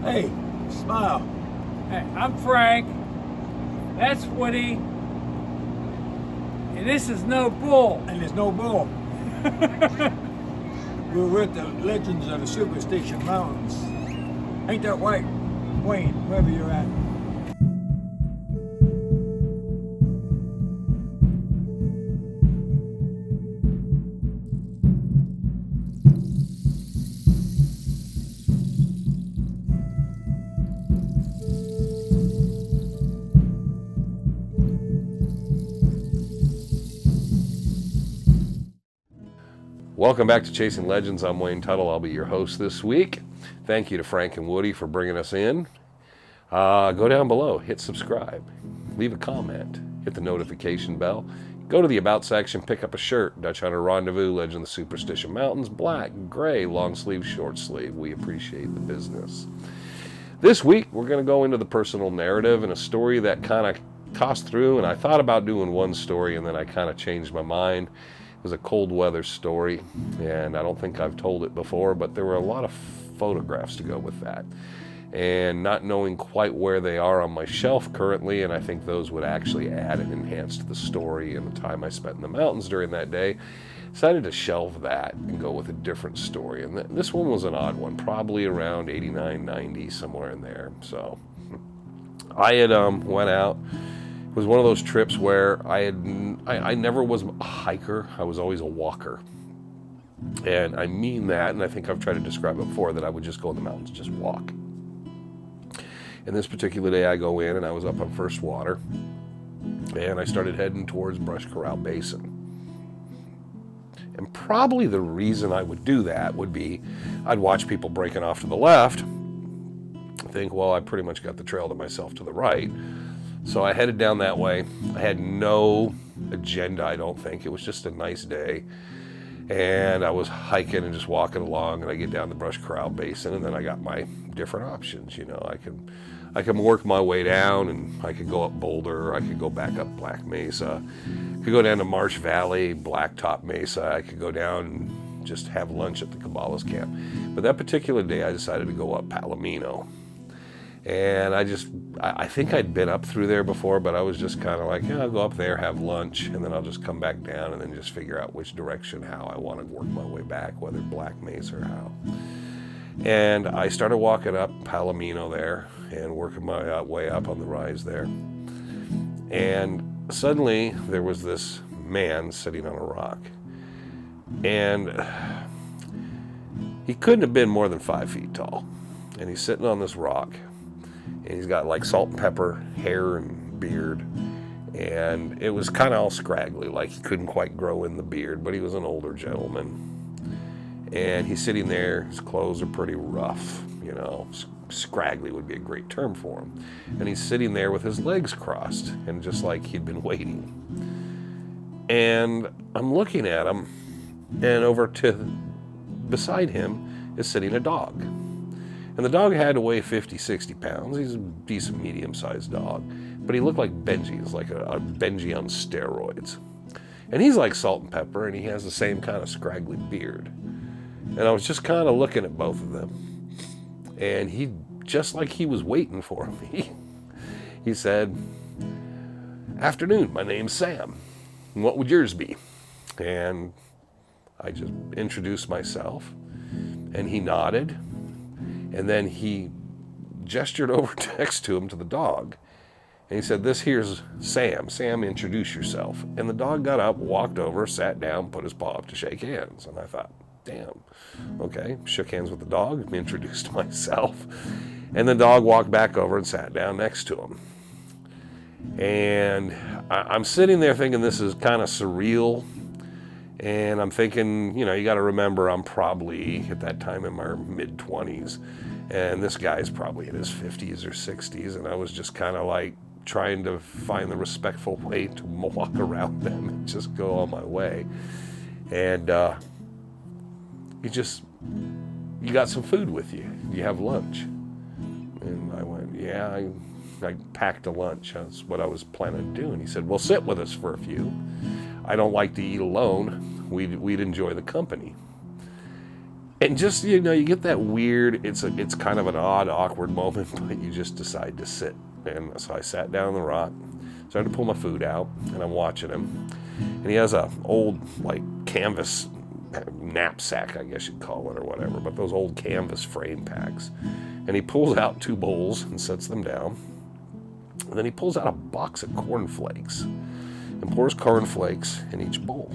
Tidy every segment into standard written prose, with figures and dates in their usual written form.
Hey, smile. Hey, I'm Frank. That's Woody. And this is No Bull. And there's no bull. We're with the legends of the Superstition Mountains. Ain't that right, Wayne, wherever you're at? Welcome back to Chasing Legends. I'm Wayne Tuttle. I'll be your host this week. Thank you to Frank and Woody for bringing us in. Go down below, hit subscribe, leave a comment, hit the notification bell. Go to the About section, pick up a shirt, Dutch Hunter Rendezvous, Legend of the Superstition Mountains, black, gray, long sleeve, short sleeve. We appreciate the business. This week, we're going to go into the personal narrative and a story that kind of tossed through, and I thought about doing one story, and then I kind of changed my mind. It was a cold weather story, and I don't think I've told it before, but there were a lot of photographs to go with that. And not knowing quite where they are on my shelf currently, and I think those would actually add and enhance to the story and the time I spent in the mountains during that day, decided to shelve that and go with a different story. And this one was an odd one, probably around 89, 90, somewhere in there. So I had went out. It was one of those trips where I never was a hiker. I was always a walker. And I mean that, and I think I've tried to describe it before, that I would just go in the mountains, just walk. And this particular day I go in, and I was up on First Water, and I started heading towards Brush Corral Basin. And probably the reason I would do that would be I'd watch people breaking off to the left, think, well, I pretty much got the trail to myself to the right. So I headed down that way. I had no agenda, I don't think. It was just a nice day. And I was hiking and just walking along, and I get down the Brush Corral Basin, and then I got my different options. You know, I can work my way down, and I could go up Boulder, I could go back up Black Mesa, I could go down to Marsh Valley, Blacktop Mesa, I could go down and just have lunch at the Cabela's camp. But that particular day, I decided to go up Palomino. And I think I'd been up through there before, but I was just kind of like, yeah, I'll go up there, have lunch, and then I'll just come back down and then just figure out which direction, how I want to work my way back, whether Black Mesa or how. And I started walking up Palomino there and working my way up on the rise there. And suddenly there was this man sitting on a rock. And he couldn't have been more than 5 feet tall. And he's sitting on this rock. And he's got like salt and pepper hair and beard, and it was kind of all scraggly, like he couldn't quite grow in the beard, but he was an older gentleman. And he's sitting there, his clothes are pretty rough, you know, scraggly would be a great term for him. And he's sitting there with his legs crossed, and just like he'd been waiting. And I'm looking at him, and over to beside him is sitting a dog. And the dog had to weigh 50, 60 pounds. He's a decent medium-sized dog. But he looked like Benji. He's like a Benji on steroids. And he's like Salt and Pepper, and he has the same kind of scraggly beard. And I was just kind of looking at both of them. And he, just like he was waiting for me, he said, "Afternoon, my name's Sam. And what would yours be?" And I just introduced myself, and he nodded. And then he gestured over next to him to the dog. And he said, "This here's Sam. Sam, introduce yourself." And the dog got up, walked over, sat down, put his paw up to shake hands. And I thought, damn, okay. Shook hands with the dog, introduced myself. And the dog walked back over and sat down next to him. And I'm sitting there thinking this is kind of surreal. And I'm thinking, you know, you got to remember I'm probably at that time in my mid-20s, and this guy's probably in his 50s or 60s, and I was just kind of like trying to find the respectful way to walk around them and just go on my way. And you got some food with you. You have lunch. And I went, yeah, I packed a lunch. That's what I was planning to do. And he said, well, sit with us for a few. I don't like to eat alone. We'd enjoy the company. And just, you know, you get that weird, it's kind of an odd, awkward moment, but you just decide to sit. And so I sat down on the rock, started to pull my food out, and I'm watching him. And he has a old, like, canvas knapsack, I guess you'd call it, or whatever, but those old canvas frame packs. And he pulls out 2 bowls and sets them down. And then he pulls out a box of cornflakes and pours cornflakes in each bowl.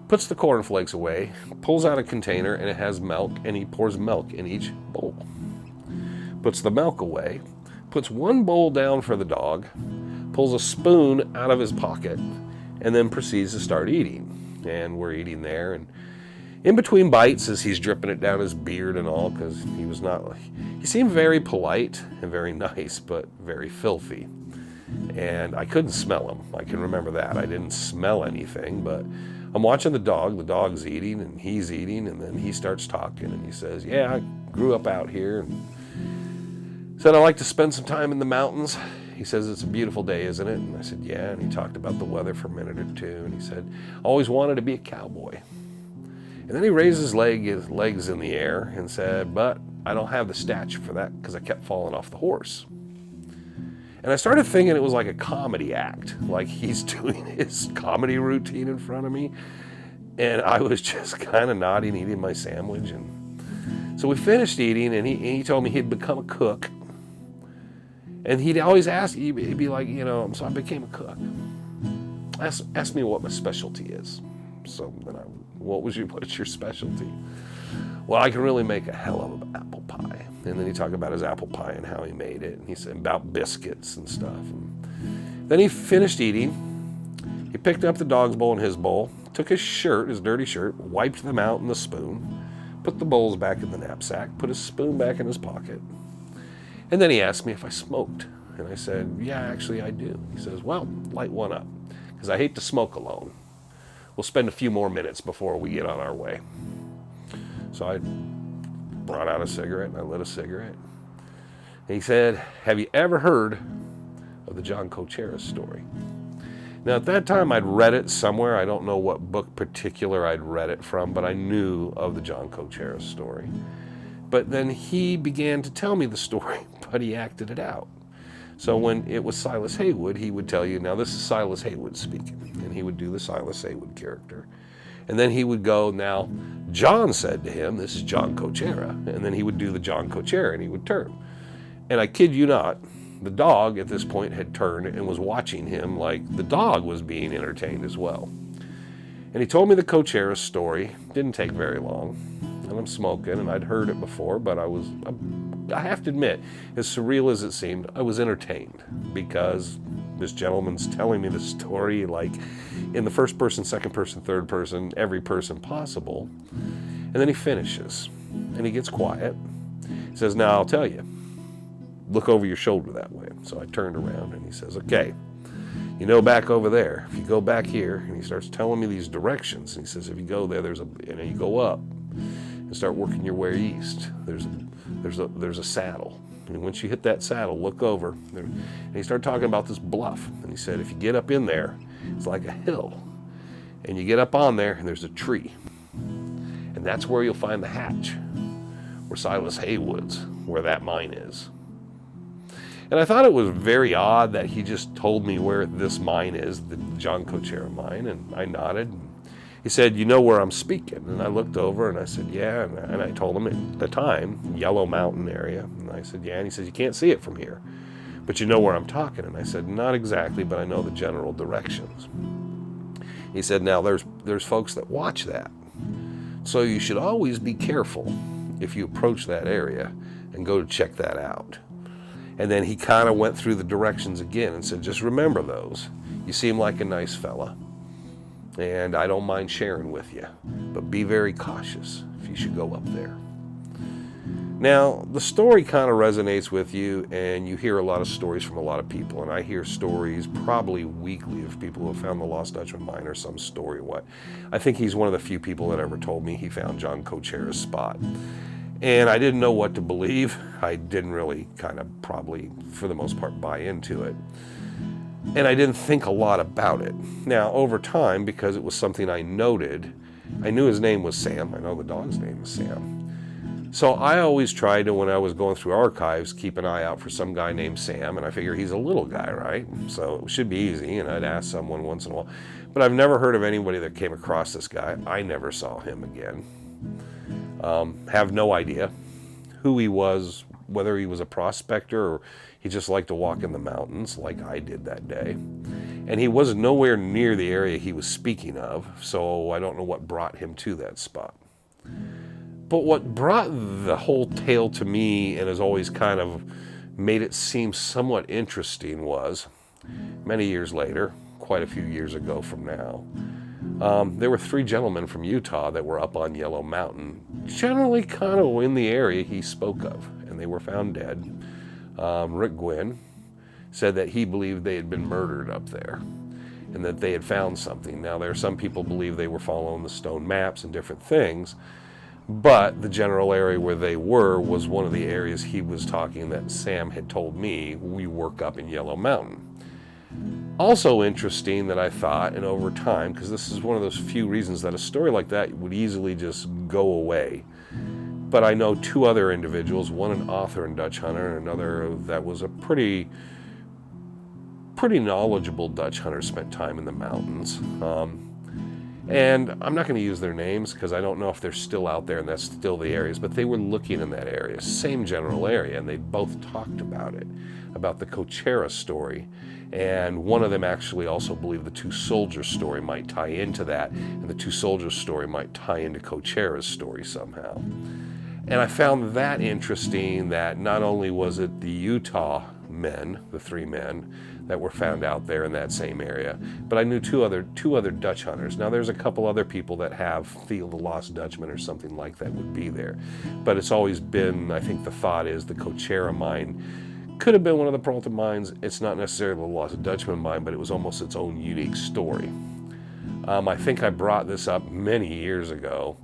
Puts the cornflakes away, pulls out a container, and it has milk, and he pours milk in each bowl. Puts the milk away, puts 1 bowl down for the dog, pulls a spoon out of his pocket, and then proceeds to start eating. And we're eating there, and in between bites, as he's dripping it down his beard and all, because he seemed very polite and very nice, but very filthy. And I couldn't smell him. I can remember that. I didn't smell anything, but I'm watching the dog. The dog's eating, and he's eating, and then he starts talking, and he says, yeah, I grew up out here, and said I like to spend some time in the mountains. He says, it's a beautiful day, isn't it? And I said, yeah, and he talked about the weather for a minute or two, and he said, always wanted to be a cowboy. And then he raised his legs in the air and said, but I don't have the stature for that because I kept falling off the horse. And I started thinking it was like a comedy act, like he's doing his comedy routine in front of me. And I was just kind of nodding, eating my sandwich. And so we finished eating, and he told me he'd become a cook. And he'd always ask, he'd be like, you know, so I became a cook. Ask me what my specialty is. So then what's your specialty? Well, I can really make a hell of an apple pie. And then he talked about his apple pie and how he made it. And he said about biscuits and stuff. And then he finished eating. He picked up the dog's bowl and his bowl, took his shirt, his dirty shirt, wiped them out in the spoon, put the bowls back in the knapsack, put his spoon back in his pocket. And then he asked me if I smoked. And I said, yeah, actually I do. He says, well, light one up, because I hate to smoke alone. We'll spend a few more minutes before we get on our way. So I brought out a cigarette, and I lit a cigarette. And he said, have you ever heard of the John Cochera story? Now, at that time, I'd read it somewhere. I don't know what book particular I'd read it from, but I knew of the John Cochera story. But then he began to tell me the story, but he acted it out. So when it was Silas Haywood, he would tell you, now this is Silas Haywood speaking, and he would do the Silas Haywood character. And then he would go, now, John said to him, this is John Cochera. And then he would do the John Cochera, and he would turn. And I kid you not, the dog at this point had turned and was watching him like the dog was being entertained as well. And he told me the Cochera story. Didn't take very long. And I'm smoking, and I'd heard it before, but I have to admit, as surreal as it seemed, I was entertained because this gentleman's telling me the story like in the first person, second person, third person, every person possible. And then he finishes, and he gets quiet. He says, now I'll tell you, look over your shoulder that way. So I turned around, and he says, okay, you know, back over there, if you go back here, and he starts telling me these directions, and he says, if you go there, you go up and start working your way east, there's a saddle. And once you hit that saddle, look over. And he started talking about this bluff. And he said, if you get up in there, it's like a hill. And you get up on there, and there's a tree. And that's where you'll find the hatch, where Silas Haywood's, where that mine is. And I thought it was very odd that he just told me where this mine is, the John Cochera mine. And I nodded. He said, you know where I'm speaking? And I looked over, and I said, yeah. And I told him at the time, Yellow Mountain area. And I said, yeah. And he said, you can't see it from here, but you know where I'm talking. And I said, not exactly, but I know the general directions. He said, now there's folks that watch that. So you should always be careful if you approach that area and go to check that out. And then he kind of went through the directions again and said, just remember those. You seem like a nice fella, and I don't mind sharing with you, but be very cautious if you should go up there. Now, the story kind of resonates with you, and you hear a lot of stories from a lot of people, and I hear stories probably weekly of people who have found the Lost Dutchman Mine or some story. I think he's one of the few people that ever told me he found John Cochera's spot. And I didn't know what to believe. I didn't really kind of probably, for the most part, buy into it. And I didn't think a lot about it. Now, over time, because it was something I noted, I knew his name was Sam. I know the dog's name is Sam. So I always tried to, when I was going through archives, keep an eye out for some guy named Sam, and I figure he's a little guy, right? So it should be easy, and I'd ask someone once in a while. But I've never heard of anybody that came across this guy. I never saw him again. Have no idea who he was, whether he was a prospector or he just liked to walk in the mountains like I did that day. And he was nowhere near the area he was speaking of, so I don't know what brought him to that spot. But what brought the whole tale to me and has always kind of made it seem somewhat interesting was, many years later, quite a few years ago from now, there were 3 gentlemen from Utah that were up on Yellow Mountain, generally kind of in the area he spoke of, and they were found dead. Rick Gwynn said that he believed they had been murdered up there and that they had found something. Now, there are some people believe they were following the stone maps and different things, but the general area where they were was one of the areas he was talking that Sam had told me we work up in Yellow Mountain. Also interesting that I thought, and over time, because this is one of those few reasons that a story like that would easily just go away, but I know 2 other individuals, one an author and Dutch hunter, and another that was a pretty knowledgeable Dutch hunter, spent time in the mountains. And I'm not going to use their names because I don't know if they're still out there and that's still the areas, but they were looking in that area, same general area, and they both talked about it, about the Coachera story. And one of them actually also believed the 2 soldiers story might tie into that, and the 2 soldiers story might tie into Coachera's story somehow. And I found that interesting, that not only was it the Utah men, the 3 men that were found out there in that same area, but I knew two other Dutch hunters. Now there's a couple other people that have the Lost Dutchman or something like that would be there, but it's always been, I think the thought is the Coachera mine could have been one of the Peralta mines. It's not necessarily the Lost Dutchman mine, but it was almost its own unique story. I think I brought this up many years ago,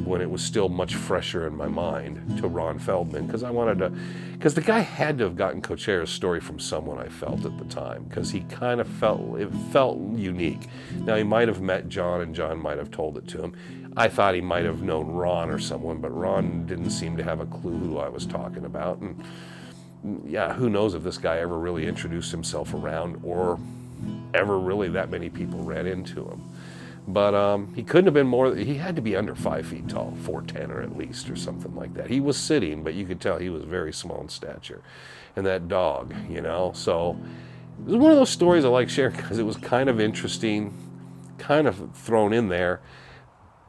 when it was still much fresher in my mind, to Ron Feldman, because the guy had to have gotten Coachera's story from someone, I felt at the time, because he kind of felt unique. Now, he might have met John, and John might have told it to him. I thought he might have known Ron or someone, but Ron didn't seem to have a clue who I was talking about. And yeah, who knows if this guy ever really introduced himself around, or ever really that many people ran into him. But he couldn't have been more, he had to be under 5 feet tall, 4'10" or at least, or something like that. He was sitting, but you could tell he was very small in stature. And that dog, so it was one of those stories I like sharing because it was kind of interesting, kind of thrown in there,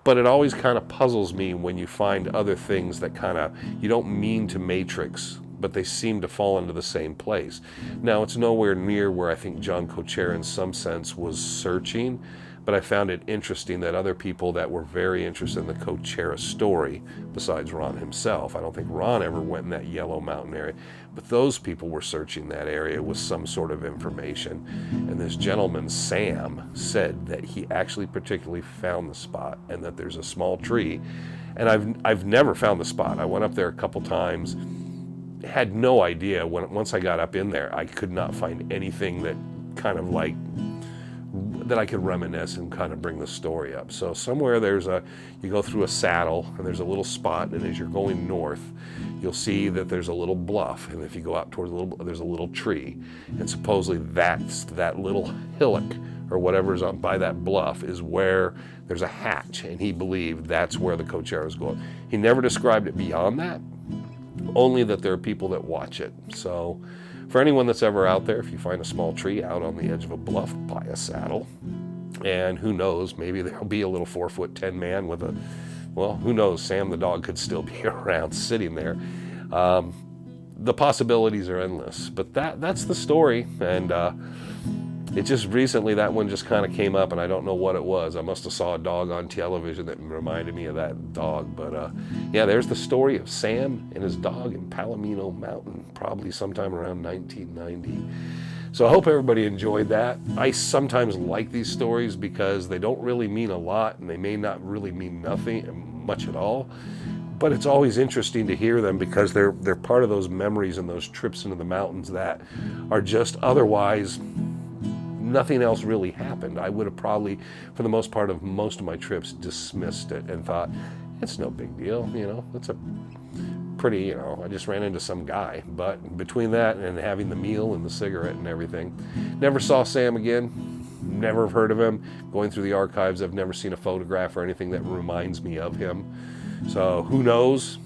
but it always kind of puzzles me when you find other things that kind of, you don't mean to matrix, but they seem to fall into the same place. Now, it's nowhere near where I think John Coachera in some sense was searching, but I found it interesting that other people that were very interested in the Coachera story, besides Ron himself, I don't think Ron ever went in that Yellow Mountain area, but those people were searching that area with some sort of information. And this gentleman, Sam, said that he actually particularly found the spot, and that there's a small tree. And I've never found the spot. I went up there a couple times, had no idea. Once I got up in there, I could not find anything that kind of like, that I could reminisce and kind of bring the story up. So somewhere you go through a saddle and there's a little spot, and as you're going north, you'll see that there's a little bluff, and if you go out towards there's a little tree, and supposedly that's that little hillock or whatever's up by that bluff is where there's a hatch, and he believed that's where the Coachera is going. He never described it beyond that, only that there are people that watch it. So for anyone that's ever out there, if you find a small tree out on the edge of a bluff, buy a saddle. And who knows, maybe there'll be a little 4'10" man with who knows, Sam the dog could still be around sitting there. The possibilities are endless, but that's the story. And it just recently, that one just kind of came up, and I don't know what it was. I must have saw a dog on television that reminded me of that dog. But yeah, there's the story of Sam and his dog in Palomino Mountain, probably sometime around 1990. So I hope everybody enjoyed that. I sometimes like these stories because they don't really mean a lot, and they may not really mean much at all. But it's always interesting to hear them because they're part of those memories and those trips into the mountains that are just otherwise nothing else really happened, I would have probably, for the most part of most of my trips, dismissed it and thought, it's no big deal, you know, it's a pretty, you know, I just ran into some guy. But between that and having the meal and the cigarette and everything, never saw Sam again, never have heard of him. Going through the archives, I've never seen a photograph or anything that reminds me of him. So who knows?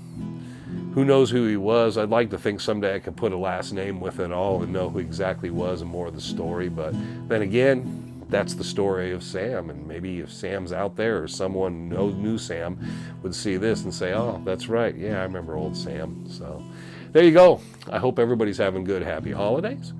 Who knows who he was? I'd like to think someday I could put a last name with it all and know who exactly was and more of the story. But then again, that's the story of Sam. And maybe if Sam's out there or someone knew Sam would see this and say, oh, that's right. Yeah, I remember old Sam. So there you go. I hope everybody's having good, happy holidays.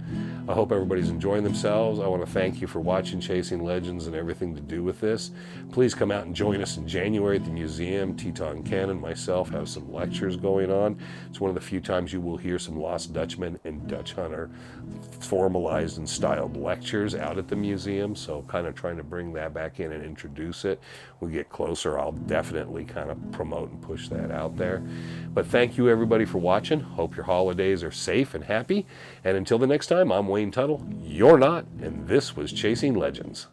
I hope everybody's enjoying themselves. I want to thank you for watching Chasing Legends and everything to do with this. Please come out and join us in January at the museum. Teton Ken and myself have some lectures going on. It's one of the few times you will hear some Lost Dutchman and Dutch Hunter formalized and styled lectures out at the museum. So kind of trying to bring that back in and introduce it. When we get closer, I'll definitely kind of promote and push that out there. But thank you everybody for watching. Hope your holidays are safe and happy. And until the next time, I'm Wayne Tuttle. You're not, and this was Chasing Legends.